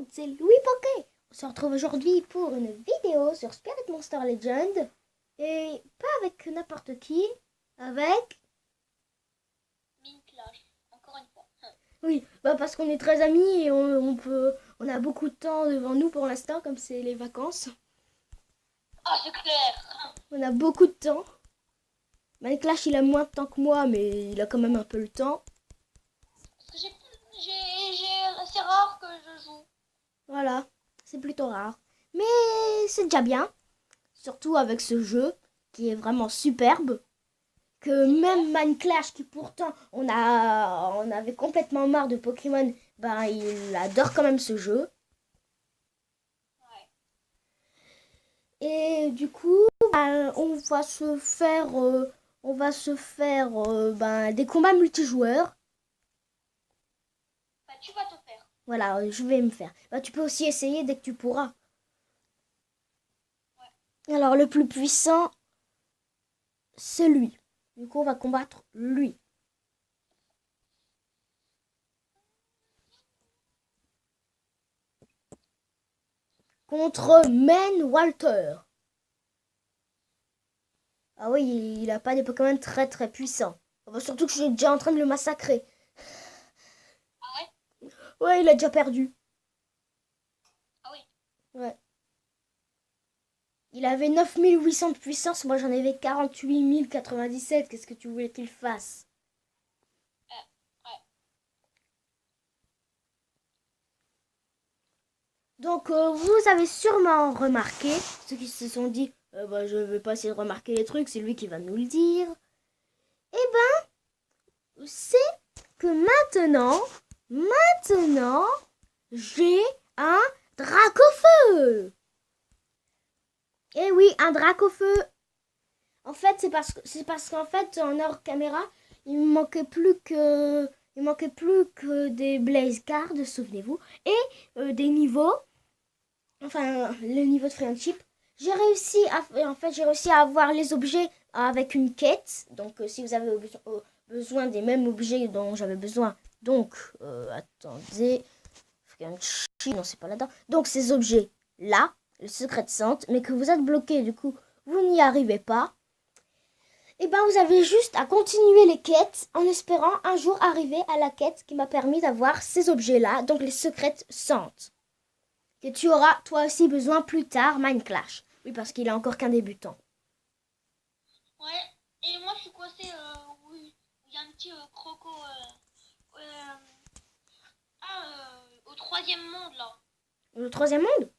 c'est Louis Poké. On se retrouve aujourd'hui pour une vidéo sur Spirit Monster Legend. Et pas avec n'importe qui, avec... Minclash, encore une fois. Oui, parce qu'on est très amis et on a beaucoup de temps devant nous pour l'instant, comme c'est les vacances. Ah, c'est clair. On a beaucoup de temps. Minecraft, il a moins de temps que moi, mais il a quand même un peu le temps. Parce que c'est rare que je joue. Voilà, c'est plutôt rare. Mais c'est déjà bien. Surtout avec ce jeu qui est vraiment superbe. Que même Minecraft, qui pourtant on avait complètement marre de Pokémon, il adore quand même ce jeu. Ouais. Et du coup, on va se faire, des combats multijoueurs. Bah, tu vas te faire. Voilà, je vais me faire. Tu peux aussi essayer dès que tu pourras. Ouais. Alors, le plus puissant, c'est lui. Du coup, on va combattre lui. Contre Men Walter. Ah oui, il a pas des Pokémon très très puissants. Surtout que je suis déjà en train de le massacrer. Ah ouais? Ouais, il a déjà perdu. Ah oui. Ouais. Il avait 9800 de puissance, moi j'en avais 48 097. Qu'est-ce que tu voulais qu'il fasse? Ouais. Donc vous avez sûrement remarqué, ceux qui se sont dit, je vais pas essayer de remarquer les trucs, c'est lui qui va nous le dire. C'est que maintenant, j'ai un Dracofeu. Eh oui, un Dracofeu. En fait, c'est parce qu'en fait, en hors caméra, il manquait plus que des Blaze Cards, souvenez-vous, et des niveaux. Enfin, le niveau de friendship. J'ai réussi à avoir les objets avec une quête. Donc, si vous avez besoin des mêmes objets dont j'avais besoin, donc, attendez, friendship, non, c'est pas là-dedans. Donc, ces objets-là, le secret de Sante, mais que vous êtes bloqué, du coup, vous n'y arrivez pas. Et vous avez juste à continuer les quêtes en espérant un jour arriver à la quête qui m'a permis d'avoir ces objets-là, donc les secrets Sante. Que tu auras toi aussi besoin plus tard, Minecraft. Oui, parce qu'il est encore qu'un débutant. Ouais. Et moi, je suis coincé oui. Il y a un petit croco au troisième monde, là. Le troisième monde?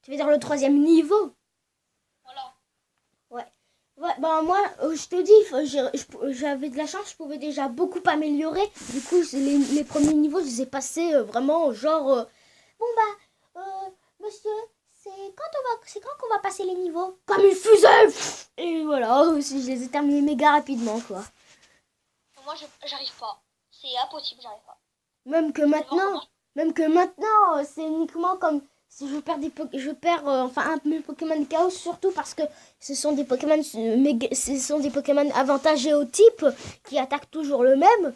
Tu veux dire le troisième niveau? Voilà. Ouais. Ouais, moi, je te dis, j'avais de la chance, je pouvais déjà beaucoup améliorer. Du coup, les premiers niveaux, je les ai passés vraiment genre... monsieur, c'est quand qu'on va passer les niveaux? Comme une fusée. Et voilà, je les ai terminés méga rapidement, quoi. Moi, j'arrive pas. C'est impossible, j'arrive pas. Même que maintenant, c'est uniquement comme si je perds un mes Pokémon Chaos, surtout parce que ce sont des Pokémon avantagés au type qui attaquent toujours le même.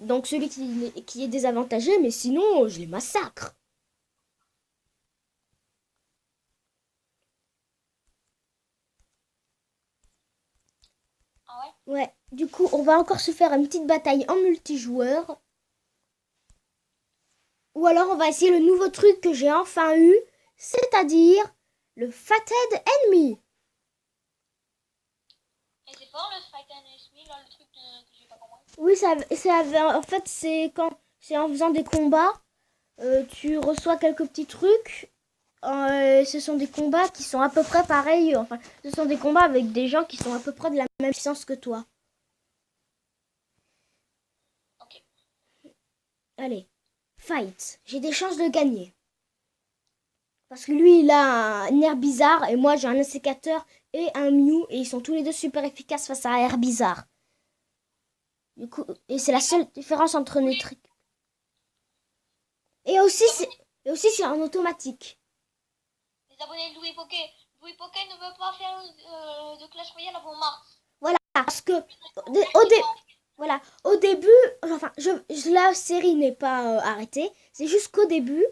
Donc celui qui est désavantagé, mais sinon je les massacre. Ah ouais? Ouais, du coup on va encore se faire une petite bataille en multijoueur. Ou alors on va essayer le nouveau truc que j'ai enfin eu, c'est-à-dire le Fated Enemy. Et c'est fort le Fight and Enemy, là, le truc que j'ai pas compris. Oui, en fait c'est en faisant des combats, tu reçois quelques petits trucs. Ce sont des combats qui sont à peu près pareils. Enfin, ce sont des combats avec des gens qui sont à peu près de la même puissance que toi. Ok. Allez, fight. J'ai des chances de gagner. Parce que lui, il a un air bizarre et moi, j'ai un insécateur et un Mew. Et ils sont tous les deux super efficaces face à un air bizarre. Du coup, et c'est la seule différence entre nos trucs. Et aussi, c'est en automatique. Les abonnés de Louis Poké. Louis Poké ne veut pas faire de Clash Royale avant mars. Voilà, parce que voilà, au début, enfin, la série n'est pas arrêtée. C'est juste qu'au début,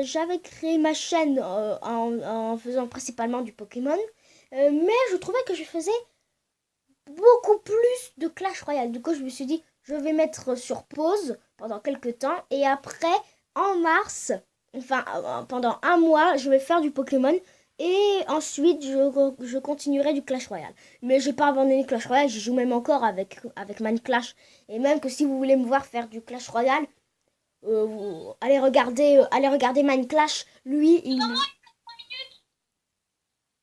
J'avais créé ma chaîne en faisant principalement du Pokémon, mais je trouvais que je faisais beaucoup plus de Clash Royale. Du coup, je me suis dit, je vais mettre sur pause pendant quelques temps et après, en mars, enfin pendant un mois, je vais faire du Pokémon et ensuite je continuerai du Clash Royale. Mais j'ai pas abandonné Clash Royale, je joue même encore avec Man Clash. Et même que si vous voulez me voir faire du Clash Royale, allez regarder Man Clash. Lui, il...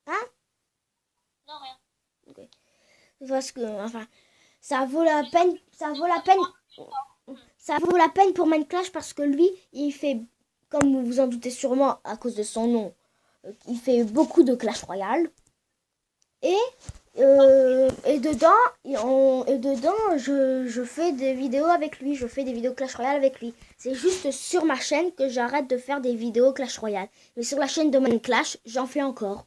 Hein? Non, rien. Ok. Parce que, enfin, ça vaut la peine, ça vaut la peine pour Minecraft parce que lui, il fait, comme vous vous en doutez sûrement à cause de son nom, il fait beaucoup de Clash Royale. Et, et dedans je fais des vidéos avec lui, je fais des vidéos Clash Royale avec lui. C'est juste sur ma chaîne que j'arrête de faire des vidéos Clash Royale. Mais sur la chaîne de Minecraft, j'en fais encore.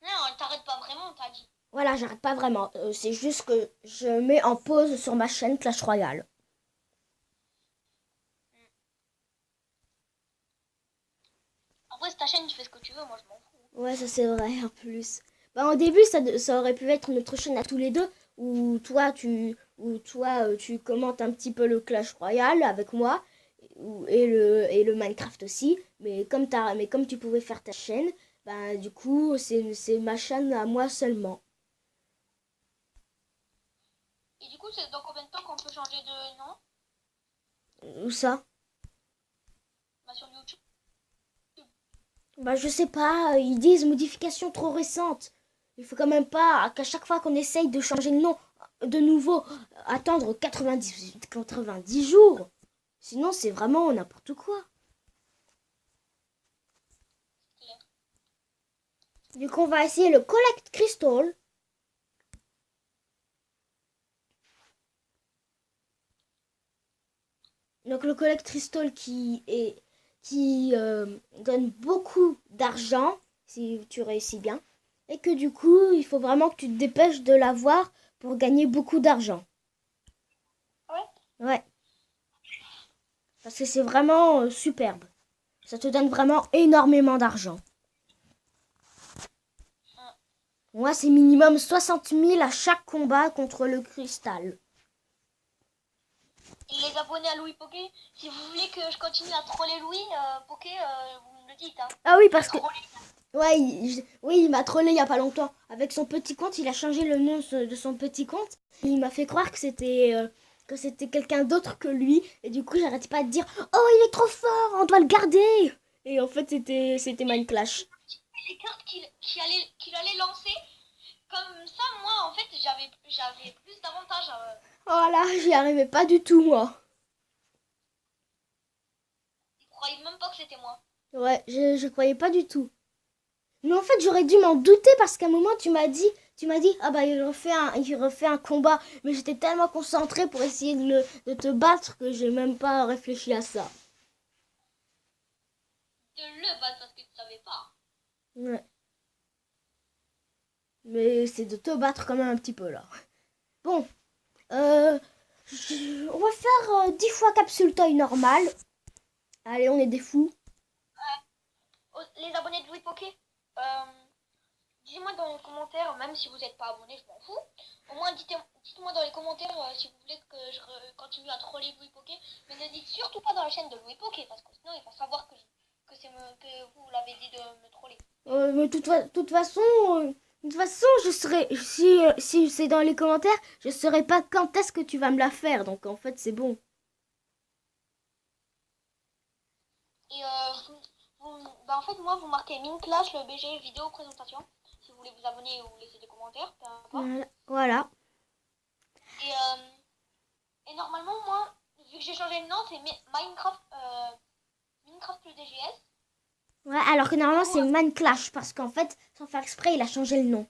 Non, t'arrêtes pas vraiment, t'as dit. Voilà, j'arrête pas vraiment. C'est juste que je mets en pause sur ma chaîne Clash Royale. Après, c'est ta chaîne, tu fais ce que tu veux, moi je m'en fous. Ouais, ça c'est vrai en plus. Bah, au début, ça aurait pu être notre chaîne à tous les deux, où toi, tu commentes un petit peu le Clash Royale avec moi, et le Minecraft aussi. Mais comme tu pouvais faire ta chaîne, bah, du coup, c'est ma chaîne à moi seulement. Et du coup, c'est dans combien de temps qu'on peut changer de nom? Où ça? Bah, sur YouTube. Bah, je sais pas, ils disent modification trop récente. Il faut quand même pas qu'à chaque fois qu'on essaye de changer le nom de nouveau, attendre 90 jours. Sinon, c'est vraiment n'importe quoi. Clair. Du coup, on va essayer le Collect Crystal. Donc, le Collect Crystal qui donne beaucoup d'argent si tu réussis bien. Et que du coup, il faut vraiment que tu te dépêches de l'avoir pour gagner beaucoup d'argent. Ouais. Ouais. Parce que c'est vraiment superbe. Ça te donne vraiment énormément d'argent. Moi, c'est minimum 60 000 à chaque combat contre le cristal. Et les abonnés à Louis Poké, si vous voulez que je continue à troller Louis Poké, vous me le dites. Hein. Ah oui, parce que... Troller. Ouais, oui, il m'a trollé il y a pas longtemps. Avec son petit compte, il a changé le nom de son petit compte. Et il m'a fait croire que c'était quelqu'un d'autre que lui. Et du coup, j'arrêtais pas de dire «Oh, il est trop fort, on doit le garder!» Et en fait, c'était Minecraft. Les cartes qu'il allait lancer, comme ça, moi, en fait, j'avais plus d'avantages. Voilà, j'y arrivais pas du tout, moi. Ils croyaient même pas que c'était moi. Ouais, je croyais pas du tout. Mais en fait, j'aurais dû m'en douter parce qu'à un moment, tu m'as dit, ah bah, il refait un combat. Mais j'étais tellement concentrée pour essayer de te battre que j'ai même pas réfléchi à ça. De le battre parce que tu savais pas. Ouais. Mais c'est de te battre quand même un petit peu là. Bon, on va faire 10 fois capsule toy normal. Allez, on est des fous. Les abonnés de Louis Poké, dites-moi dans les commentaires, même si vous n'êtes pas abonné, je m'en fous. Au moins, dites-moi dans les commentaires si vous voulez que je continue à troller Louis Poké. Mais ne dites surtout pas dans la chaîne de Louis Poké, parce que sinon il va savoir que vous l'avez dit de me troller. Mais de toute façon, je serai si c'est dans les commentaires, je saurai pas quand est-ce que tu vas me la faire. Donc en fait, c'est bon. Et bah en fait, moi, vous marquez Clash, le BG vidéo présentation. Si vous voulez vous abonner ou laisser des commentaires, peu importe. Voilà. Et normalement, moi, vu que j'ai changé de nom, c'est Minecraft plus DGS. Ouais, alors que normalement c'est Manclash parce qu'en fait, sans faire exprès, il a changé le nom.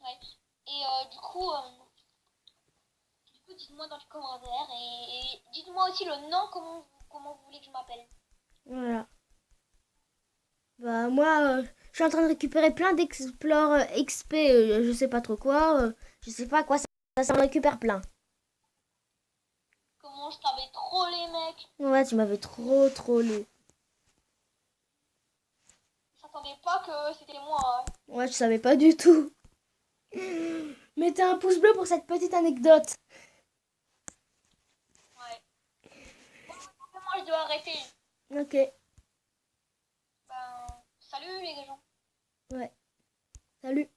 Ouais. Et du coup, dites-moi dans les commentaires et dites-moi aussi le nom, comment vous voulez que je m'appelle. Voilà. Bah moi, je suis en train de récupérer plein d'Explore XP, je sais pas trop quoi, je sais pas à quoi ça me récupère plein. Comment je t'avais trollé, mec. mec. Ouais, tu m'avais trop trollé. Je s'attendais pas que c'était moi. Hein. Ouais, je savais pas du tout. Mettez un pouce bleu pour cette petite anecdote. Ouais. Bon, moi, je dois arrêter. Ok. Ben, salut les gens. Ouais. Salut.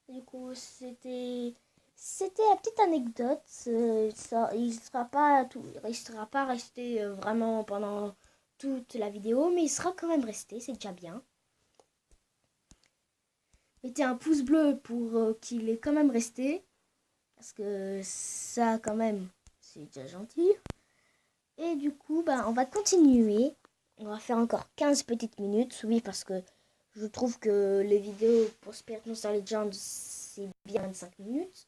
Du coup, c'était la petite anecdote. Il sera pas resté vraiment pendant toute la vidéo, mais il sera quand même resté, c'est déjà bien. Mettez un pouce bleu pour qu'il est quand même resté, parce que ça quand même, c'est déjà gentil. Et du coup, bah, on va continuer. On va faire encore 15 petites minutes, oui, parce que je trouve que les vidéos pour Spirit Monster Legends, c'est bien 25 minutes.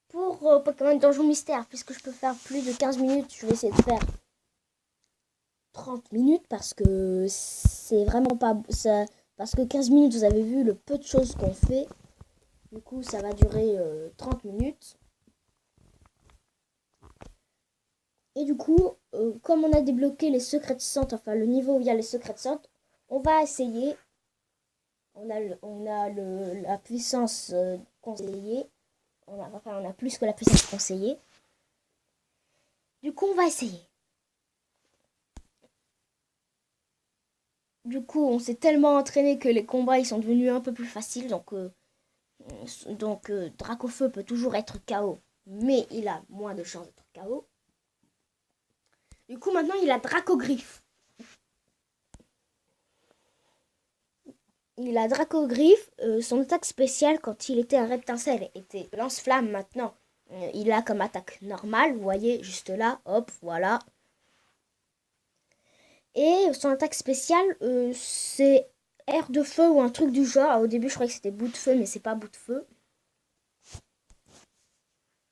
Pour Pokémon Donjon Mystère, puisque je peux faire plus de 15 minutes, je vais essayer de faire 30 minutes, parce que c'est vraiment pas... Ça, parce que 15 minutes, vous avez vu le peu de choses qu'on fait. Du coup, ça va durer 30 minutes. Et du coup, comme on a débloqué les secrets de centre, enfin le niveau où il y a les secrets de centre, on va essayer. On a la puissance conseillée. On a plus que la puissance conseillée. Du coup, on va essayer. Du coup, on s'est tellement entraîné que les combats ils sont devenus un peu plus faciles. Donc Dracofeu peut toujours être KO, mais il a moins de chances d'être KO. Du coup, maintenant, il a Dracogriffe. Il a Dracogriffe. Son attaque spéciale, quand il était un reptincelle, était lance-flamme. Maintenant, il a comme attaque normale. Vous voyez, juste là. Hop, voilà. Et son attaque spéciale, c'est air de feu ou un truc du genre. Au début, je croyais que c'était bout de feu, mais c'est pas bout de feu.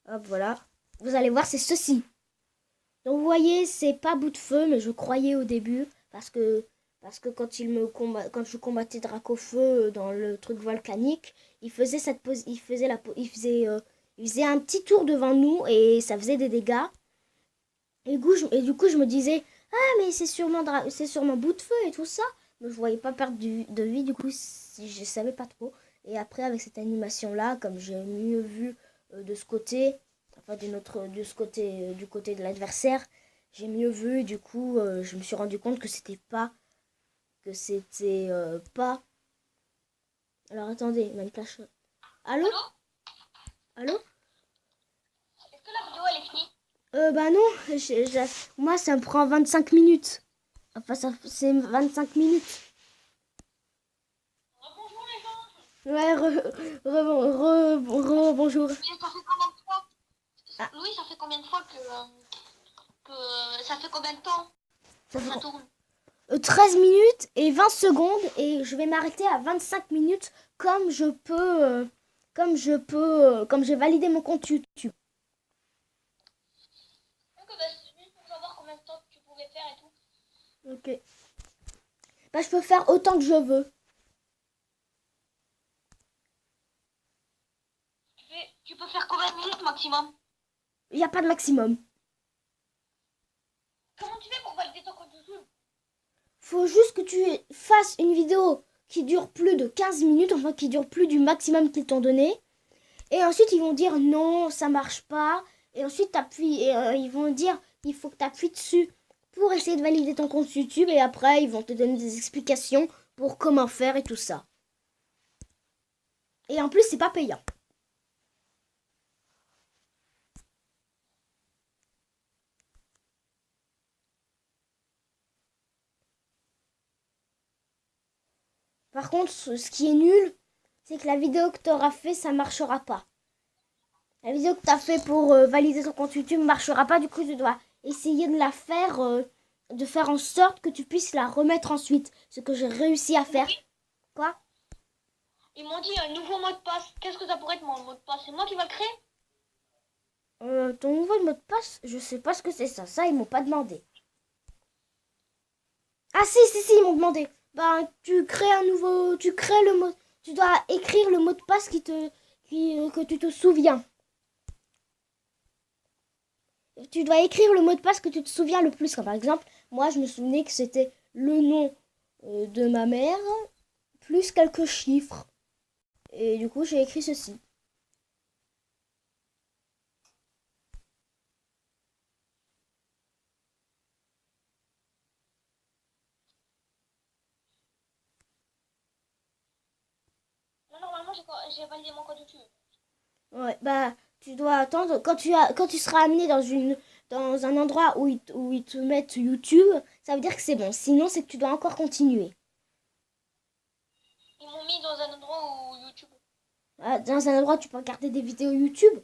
Hop, voilà. Vous allez voir, c'est ceci. Donc, vous voyez, c'est pas bout de feu, mais je croyais au début. Parce que quand je combattais Dracofeu dans le truc volcanique, il faisait cette pose, il faisait un petit tour devant nous et ça faisait des dégâts. Et du coup, je me disais, ah, mais c'est sûrement bout de feu et tout ça. Mais je voyais pas perdre de vie, du coup, je savais pas trop. Et après, avec cette animation-là, comme j'ai mieux vu de ce côté, enfin, du côté de l'adversaire, j'ai mieux vu, et du coup, je me suis rendu compte que c'était pas. Alors attendez, même flash. Allô? Allô? Allô? Est-ce que la vidéo elle est finie? Bah non, moi ça me prend 25 minutes. Enfin, c'est 25 minutes. Bonjour les gens. Ouais, bonjour. Mais ça fait combien de fois? Ah. Louis, ça fait combien de fois que ça fait combien de temps Ça que fait ça tourne? 13 minutes et 20 secondes et je vais m'arrêter à 25 minutes comme comme j'ai validé mon compte YouTube. Ok, bah c'est juste pour savoir combien de temps tu pouvais faire et tout. Ok. Bah je peux faire autant que je veux. Tu peux faire combien de minutes maximum? Il n'y a pas de maximum. Comment tu fais pour valider ton compte YouTube? Faut juste que tu fasses une vidéo qui dure plus de 15 minutes, enfin qui dure plus du maximum qu'ils t'ont donné. Et ensuite, ils vont dire non, ça marche pas. Et ensuite, ils vont dire il faut que tu appuies dessus pour essayer de valider ton compte YouTube. Et après, ils vont te donner des explications pour comment faire et tout ça. Et en plus, c'est pas payant. Par contre, ce qui est nul, c'est que la vidéo que tu auras fait, ça marchera pas. La vidéo que tu as fait pour valider ton compte YouTube ne marchera pas. Du coup, tu dois essayer de faire en sorte que tu puisses la remettre ensuite. Ce que j'ai réussi à faire. Oui. Quoi? Ils m'ont dit un nouveau mot de passe. Qu'est-ce que ça pourrait être mon mot de passe? C'est moi qui va le créer? Ton nouveau mot de passe, je sais pas ce que c'est ça. Ça, ils m'ont pas demandé. Ah si, ils m'ont demandé. Ben, tu crées le mot. Tu dois écrire le mot de passe que tu te souviens. tu dois écrire le mot de passe que tu te souviens le plus. Comme par exemple, moi, je me souvenais que c'était le nom de ma mère, plus quelques chiffres. Et du coup, j'ai écrit ceci. Moi, normalement, j'ai validé mon code YouTube. Ouais, bah, tu dois attendre. Quand tu seras amené dans un endroit où ils te mettent YouTube, ça veut dire que c'est bon. Sinon, c'est que tu dois encore continuer. Ils m'ont mis dans un endroit où YouTube. Dans un endroit où tu peux regarder des vidéos YouTube.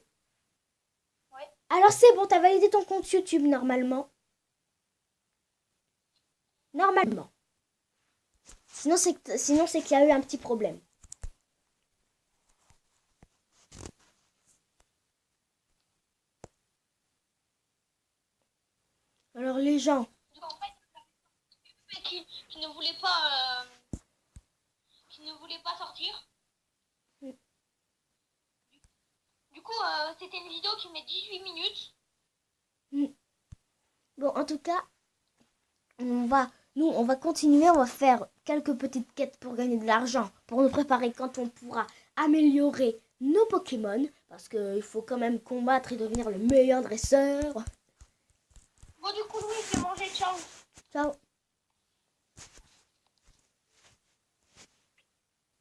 Ouais. Alors, c'est bon, t'as validé ton compte YouTube normalement. Normalement. Sinon, c'est qu'il y a eu un petit problème. Alors, les gens. Donc, en fait, qui ne voulait pas, qui ne voulait pas sortir. Mm. Du coup, c'était une vidéo qui met 18 minutes. Bon, en tout cas, on va continuer, on va faire quelques petites quêtes pour gagner de l'argent, pour nous préparer quand on pourra améliorer nos Pokémon, parce qu'il faut quand même combattre et devenir le meilleur dresseur. Bon, du coup, Louis, je vais manger. Ciao. Ciao.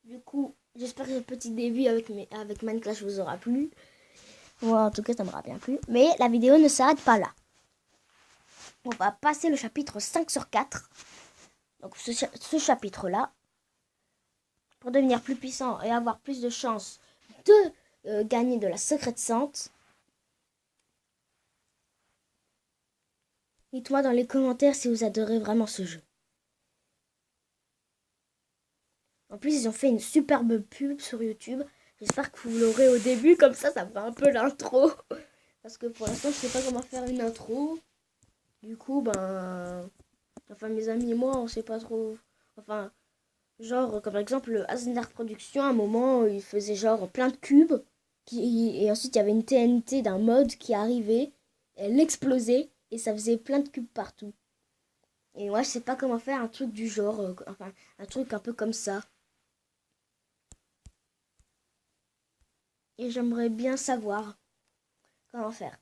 Du coup, j'espère que ce petit début avec Minecraft vous aura plu. Moi, en tout cas, ça m'aura bien plu. Mais la vidéo ne s'arrête pas là. On va passer le chapitre 5 sur 4. Donc ce chapitre-là, pour devenir plus puissant et avoir plus de chances de gagner de la secrète sante, dites-moi dans les commentaires si vous adorez vraiment ce jeu. En plus, ils ont fait une superbe pub sur YouTube. J'espère que vous l'aurez au début, comme ça fera un peu l'intro. Parce que pour l'instant, je sais pas comment faire une intro. Du coup, enfin, mes amis et moi, on sait pas trop. Enfin, genre, comme par exemple, Asner Productions, à un moment, il faisait genre plein de cubes. Et ensuite, il y avait une TNT d'un mode qui arrivait. Elle explosait. Et ça faisait plein de cubes partout. Et moi, je sais pas comment faire un truc du genre. Enfin, un truc un peu comme ça. Et j'aimerais bien savoir comment faire.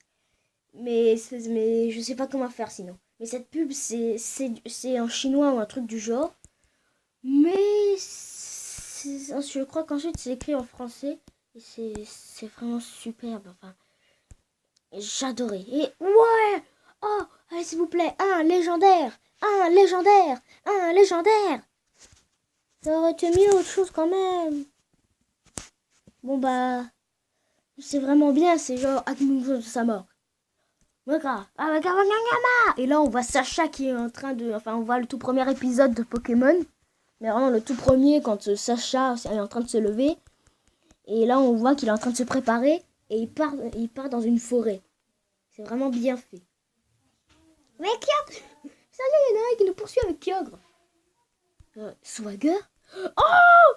Mais je sais pas comment faire sinon. Mais cette pub, c'est en chinois ou un truc du genre. Mais je crois qu'ensuite c'est écrit en français. Et c'est vraiment superbe. Enfin, j'adorais. Et ouais! Oh, allez s'il vous plaît, un légendaire! Un légendaire! Un légendaire! Ça aurait été mieux autre chose quand même. Bon bah, c'est vraiment bien, c'est genre Akumuzo de sa mort. Et là, on voit Sacha qui est en train de... Enfin, on voit le tout premier épisode de Pokémon. Mais vraiment, le tout premier, quand Sacha est en train de se lever. Et là, on voit qu'il est en train de se préparer. Et il part dans une forêt. C'est vraiment bien fait. Mais Kyogre! Ça y est, il y en a un qui nous poursuit avec Kyogre. Swagger? Oh!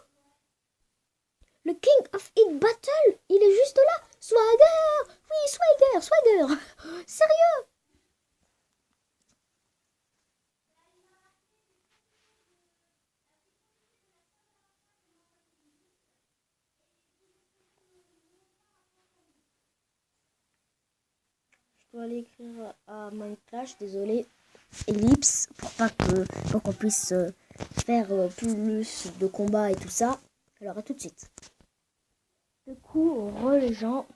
Le King of Hit Battle! Il est juste là! Swagger! Oui, Swagger! Sérieux? Je dois aller écrire à Minecraft, désolé. Ellipse, pour qu'on puisse faire plus de combats et tout ça. Alors à tout de suite. Du coup, les gens,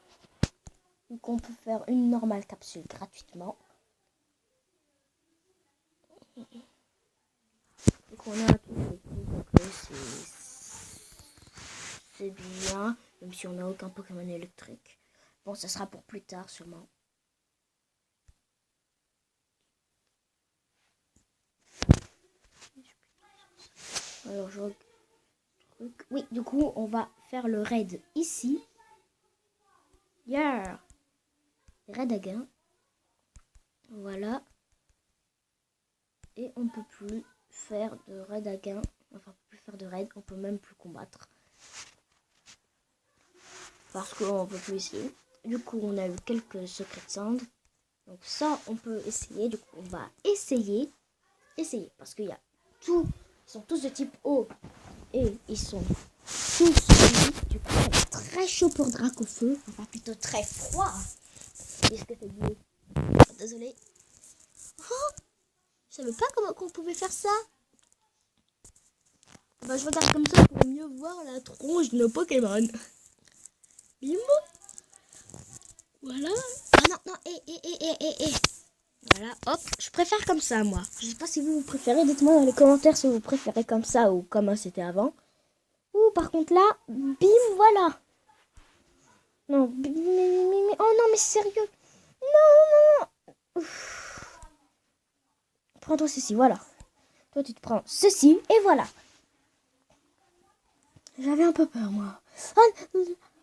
qu'on peut faire une normale capsule gratuitement. Donc on a tout c'est bien, même si on n'a aucun Pokémon électrique. Bon, ça sera pour plus tard sûrement. Alors je oui, du coup, on va faire le raid ici. Yeah! Raid à gain. Voilà. Et on peut plus faire de raid à gain. Enfin, on peut plus faire de raid. On peut même plus combattre. Parce qu'on peut plus essayer. Du coup, on a eu quelques secrets de sand. Donc ça, on peut essayer. Du coup, on va essayer. Parce qu'il y a tout. Ils sont tous de type eau. Et ils sont tous unis. Du coup, ça va être très chaud pour Dracofeu. Enfin, plutôt très froid. Qu'est-ce que t'as dit? Désolée. Oh, je savais pas comment qu'on pouvait faire ça. Bah, je regarde comme ça pour mieux voir la tronche de nos Pokémon. Bim. Voilà. Ah non, Voilà, hop. Je préfère comme ça, moi. Je sais pas si vous préférez. Dites-moi dans les commentaires si vous préférez comme ça ou comme c'était avant. Ou par contre là, bim, voilà. Non, bim, oh non, mais sérieux. Non. Prends-toi ceci, voilà. Toi, tu te prends ceci et voilà. J'avais un peu peur, moi.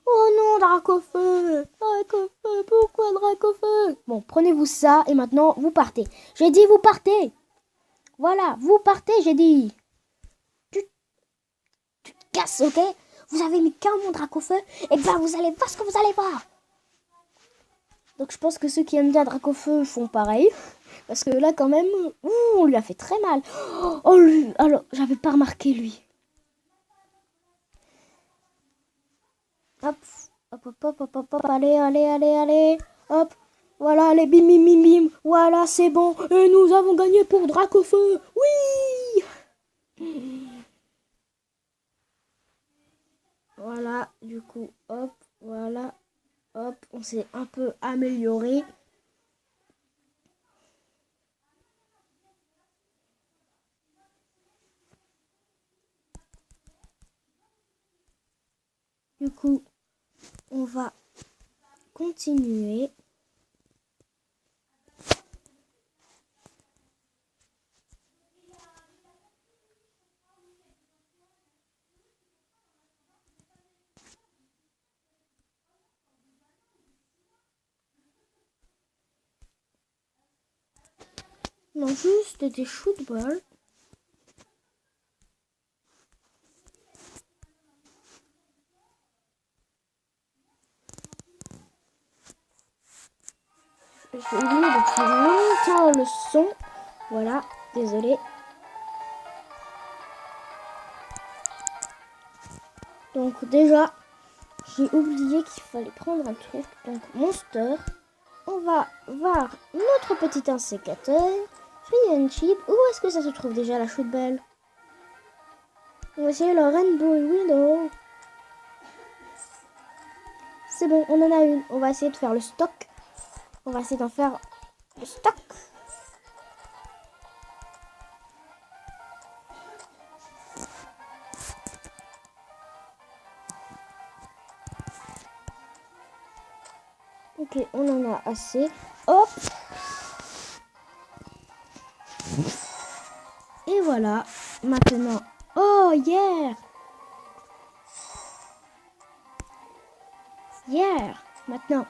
Oh non, Dracofeu. Dracofeu, pourquoi Dracofeu? Bon, prenez-vous ça et maintenant, vous partez. J'ai dit, vous partez. Voilà, vous partez, j'ai dit. Tu te casses, ok? Vous avez mis qu'un mon Dracofeu, et ben vous allez voir ce que vous allez voir. Donc je pense que ceux qui aiment bien Dracofeu font pareil. Parce que là, quand même, on lui a fait très mal. Oh, lui, alors, j'avais pas remarqué, lui. Hop, hop, allez, hop, voilà, allez, bim, bim, bim, bim, voilà, c'est bon, et nous avons gagné pour Dracofeu, oui. Voilà, du coup, hop, voilà, hop, on s'est un peu amélioré. Du coup, on va continuer. Non, juste des shootballs. J'ai oublié depuis longtemps le son. Voilà, désolé. Donc déjà, j'ai oublié qu'il fallait prendre un truc. Donc Monster. On va voir notre petit insécateur. Free and Chip. Où est-ce que ça se trouve déjà la shootball? On va essayer le Rainbow Willow. C'est bon, on en a une. On va essayer de faire le stock. On va essayer d'en faire le stock. Ok, on en a assez. Hop. Et voilà. Maintenant. Oh, yeah. Yeah. Maintenant,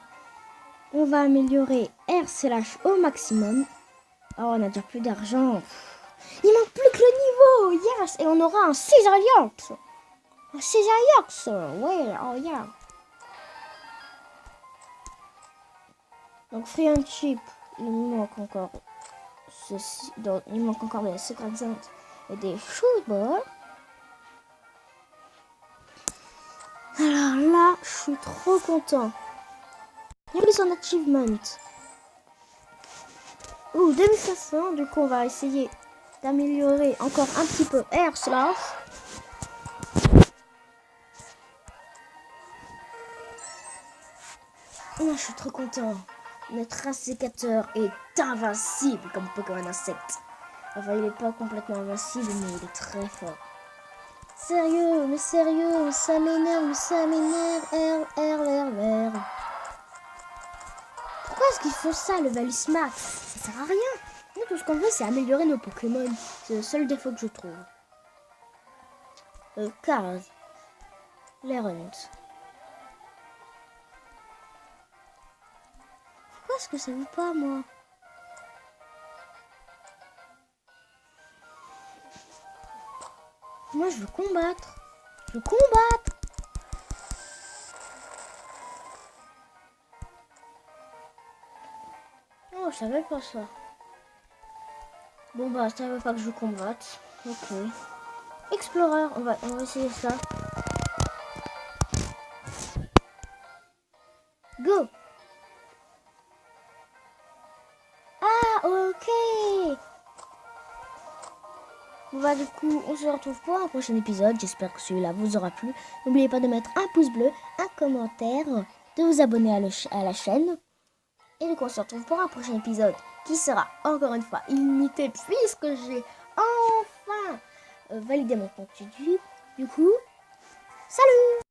on va améliorer R/slash au maximum. Oh, on a déjà plus d'argent. Il manque plus que le niveau. Yes. Et on aura un Scizorlyox. Un Scizorlyox. Ouais, oh yeah. Donc, Free and Chip, il manque encore ceci. Donc, il manque encore des secrets et des shootballs. Alors là, je suis trop content. Il y a son achievement. Ouh, 2500. Du coup, on va essayer d'améliorer encore un petit peu R/slash. Oh, je suis trop content. Notre insécateur est invincible comme Pokémon insecte. Enfin, il n'est pas complètement invincible, mais il est très fort. Sérieux, ça m'énerve, R. Pourquoi est-ce qu'ils font ça, le Valus Max? Ça sert à rien. Nous, tout ce qu'on veut, c'est améliorer nos Pokémon. C'est le seul défaut que je trouve. Cars. Les Runt. Pourquoi est-ce que ça veut pas, moi? Moi, je veux combattre. Oh, je savais pas ça. Bon bah ça veut pas que je combatte. Ok. Explorer, on va essayer ça. Go. Ah ok. Bon bah du coup on se retrouve pour un prochain épisode. J'espère que celui-là vous aura plu. N'oubliez pas de mettre un pouce bleu, un commentaire, de vous abonner à la chaîne. Et du coup on se retrouve pour un prochain épisode qui sera encore une fois illimité puisque j'ai enfin validé mon compte YouTube. Du coup, salut!